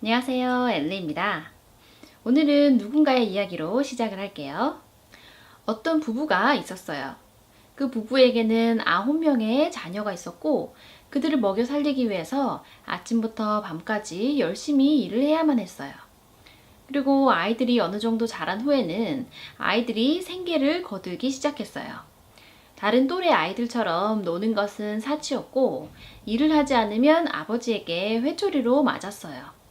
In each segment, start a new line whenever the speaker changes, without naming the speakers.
안녕하세요, 엘리입니다. 오늘은 누군가의 이야기로 시작을 할게요. 어떤 부부가 있었어요. 그 부부에게는 9명의 자녀가 있었고 그들을 먹여 살리기 위해서 아침부터 밤까지 열심히 일을 해야만 했어요. 그리고 아이들이 어느 정도 자란 후에는 아이들이 생계를 거두기 시작했어요. 다른 또래 아이들처럼 노는 것은 사치였고 일을 하지 않으면 아버지에게 회초리로 맞았어요.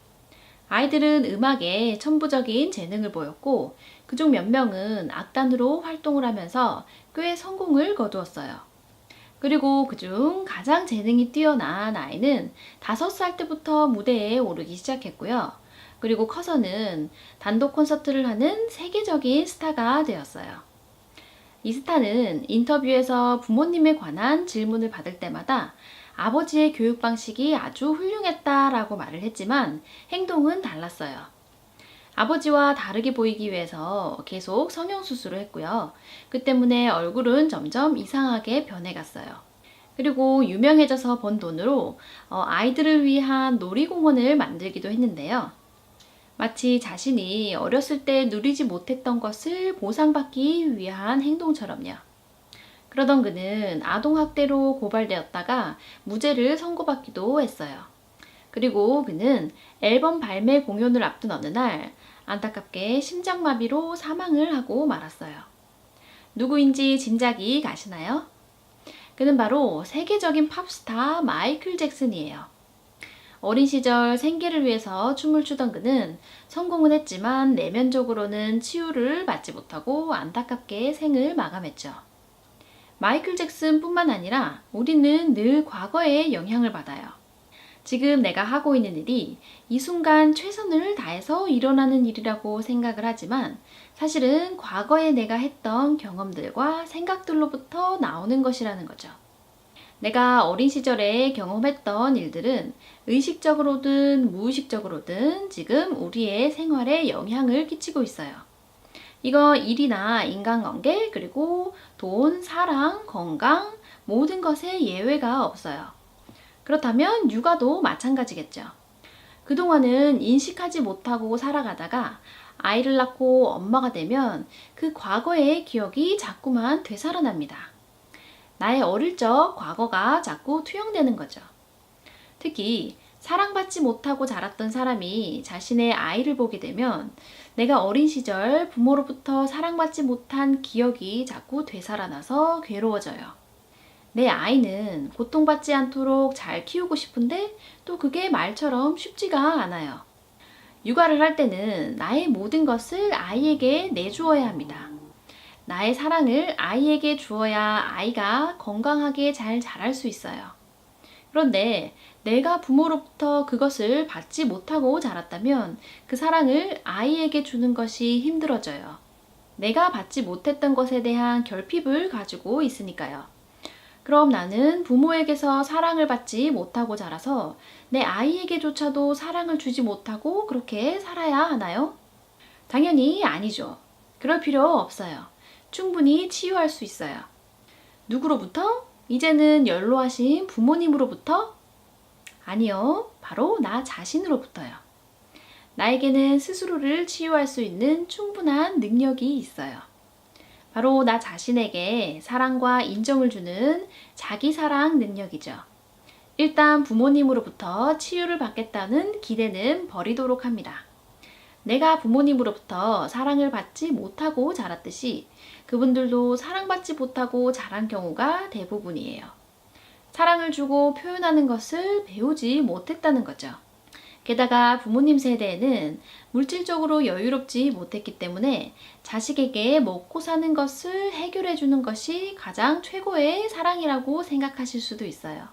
아이들은 음악에 천부적인 재능을 보였고 그중 몇 명은 악단으로 활동을 하면서 꽤 성공을 거두었어요. 그리고 그중 가장 재능이 뛰어난 아이는 5살 때부터 무대에 오르기 시작했고요. 그리고 커서는 단독 콘서트를 하는 세계적인 스타가 되었어요. 이 스타는 인터뷰에서 부모님에 관한 질문을 받을 때마다 아버지의 교육 방식이 아주 훌륭했다라고 말을 했지만 행동은 달랐어요. 아버지와 다르게 보이기 위해서 계속 성형수술을 했고요. 그 때문에 얼굴은 점점 이상하게 변해갔어요. 그리고 유명해져서 번 돈으로 아이들을 위한 놀이공원을 만들기도 했는데요. 마치 자신이 어렸을 때 누리지 못했던 것을 보상받기 위한 행동처럼요. 그러던 그는 아동학대로 고발되었다가 무죄를 선고받기도 했어요. 그리고 그는 앨범 발매 공연을 앞둔 어느 날 안타깝게 심장마비로 사망을 하고 말았어요. 누구인지 짐작이 가시나요? 그는 바로 세계적인 팝스타 마이클 잭슨이에요. 어린 시절 생계를 위해서 춤을 추던 그는 성공은 했지만 내면적으로는 치유를 받지 못하고 안타깝게 생을 마감했죠. 마이클 잭슨뿐만 아니라 우리는 늘 과거에 영향을 받아요. 지금 내가 하고 있는 일이 이 순간 최선을 다해서 일어나는 일이라고 생각을 하지만 사실은 과거에 내가 했던 경험들과 생각들로부터 나오는 것이라는 거죠. 내가 어린 시절에 경험했던 일들은 의식적으로든 무의식적으로든 지금 우리의 생활에 영향을 끼치고 있어요. 이거 일이나 인간관계, 그리고 돈, 사랑, 건강, 모든 것에 예외가 없어요. 그렇다면 육아도 마찬가지겠죠. 그동안은 인식하지 못하고 살아가다가 아이를 낳고 엄마가 되면 그 과거의 기억이 자꾸만 되살아납니다. 나의 어릴 적 과거가 자꾸 투영되는 거죠. 특히 사랑받지 못하고 자랐던 사람이 자신의 아이를 보게 되면 내가 어린 시절 부모로부터 사랑받지 못한 기억이 자꾸 되살아나서 괴로워져요. 내 아이는 고통받지 않도록 잘 키우고 싶은데 또 그게 말처럼 쉽지가 않아요. 육아를 할 때는 나의 모든 것을 아이에게 내주어야 합니다. 나의 사랑을 아이에게 주어야 아이가 건강하게 잘 자랄 수 있어요. 그런데 내가 부모로부터 그것을 받지 못하고 자랐다면 그 사랑을 아이에게 주는 것이 힘들어져요. 내가 받지 못했던 것에 대한 결핍을 가지고 있으니까요. 그럼 나는 부모에게서 사랑을 받지 못하고 자라서 내 아이에게조차도 사랑을 주지 못하고 그렇게 살아야 하나요? 당연히 아니죠. 그럴 필요 없어요. 충분히 치유할 수 있어요. 누구로부터? 이제는 연로하신 부모님으로부터? 아니요, 바로 나 자신으로부터요. 나에게는 스스로를 치유할 수 있는 충분한 능력이 있어요. 바로 나 자신에게 사랑과 인정을 주는 자기사랑 능력이죠. 일단 부모님으로부터 치유를 받겠다는 기대는 버리도록 합니다. 내가 부모님으로부터 사랑을 받지 못하고 자랐듯이 그분들도 사랑받지 못하고 자란 경우가 대부분이에요. 사랑을 주고 표현하는 것을 배우지 못했다는 거죠. 게다가 부모님 세대에는 물질적으로 여유롭지 못했기 때문에 자식에게 먹고 사는 것을 해결해 주는 것이 가장 최고의 사랑이라고 생각하실 수도 있어요.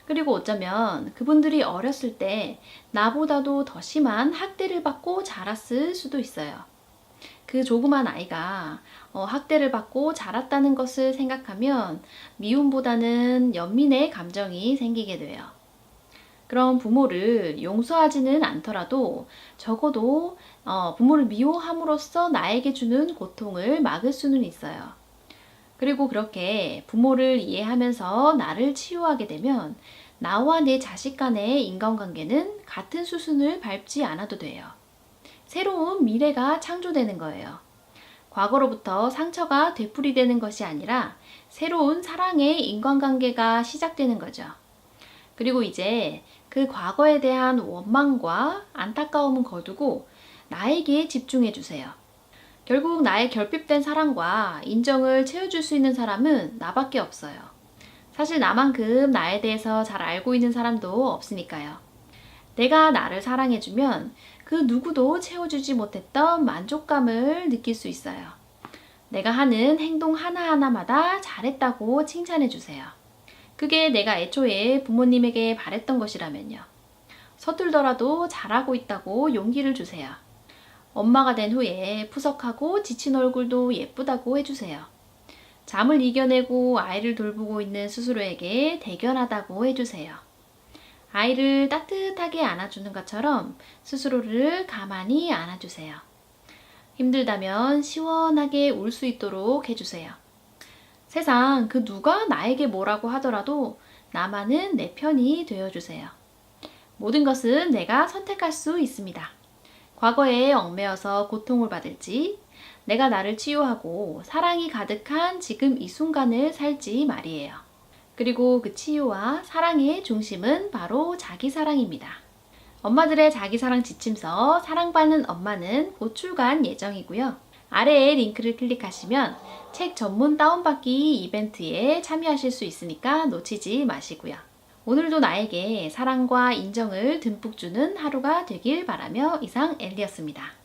그리고 어쩌면 그분들이 어렸을 때 나보다도 더 심한 학대를 받고 자랐을 수도 있어요. 그 조그만 아이가 학대를 받고 자랐다는 것을 생각하면 미움보다는 연민의 감정이 생기게 돼요. 그럼 부모를 용서하지는 않더라도 적어도 부모를 미워함으로써 나에게 주는 고통을 막을 수는 있어요. 그리고 그렇게 부모를 이해하면서 나를 치유하게 되면 나와 내 자식 간의 인간관계는 같은 수순을 밟지 않아도 돼요. 새로운 미래가 창조되는 거예요. 과거로부터 상처가 되풀이되는 것이 아니라 새로운 사랑의 인간관계가 시작되는 거죠. 그리고 이제 그 과거에 대한 원망과 안타까움은 거두고 나에게 집중해 주세요. 결국 나의 결핍된 사랑과 인정을 채워줄 수 있는 사람은 나밖에 없어요. 사실 나만큼 나에 대해서 잘 알고 있는 사람도 없으니까요. 내가 나를 사랑해주면 그 누구도 채워주지 못했던 만족감을 느낄 수 있어요. 내가 하는 행동 하나하나마다 잘했다고 칭찬해주세요. 그게 내가 애초에 부모님에게 바랬던 것이라면요. 서툴더라도 잘하고 있다고 용기를 주세요. 엄마가 된 후에 푸석하고 지친 얼굴도 예쁘다고 해주세요. 잠을 이겨내고 아이를 돌보고 있는 스스로에게 대견하다고 해주세요. 아이를 따뜻하게 안아주는 것처럼 스스로를 가만히 안아주세요. 힘들다면 시원하게 울 수 있도록 해주세요. 세상 그 누가 나에게 뭐라고 하더라도 나만은 내 편이 되어주세요. 모든 것은 내가 선택할 수 있습니다. 과거에 얽매여서 고통을 받을지, 내가 나를 치유하고 사랑이 가득한 지금 이 순간을 살지 말이에요. 그리고 그 치유와 사랑의 중심은 바로 자기 사랑입니다. 엄마들의 자기 사랑 지침서 사랑받는 엄마는 곧 출간 예정이고요. 아래에 링크를 클릭하시면 책 전문 다운받기 이벤트에 참여하실 수 있으니까 놓치지 마시고요. 오늘도 나에게 사랑과 인정을 듬뿍 주는 하루가 되길 바라며 이상 엘리였습니다.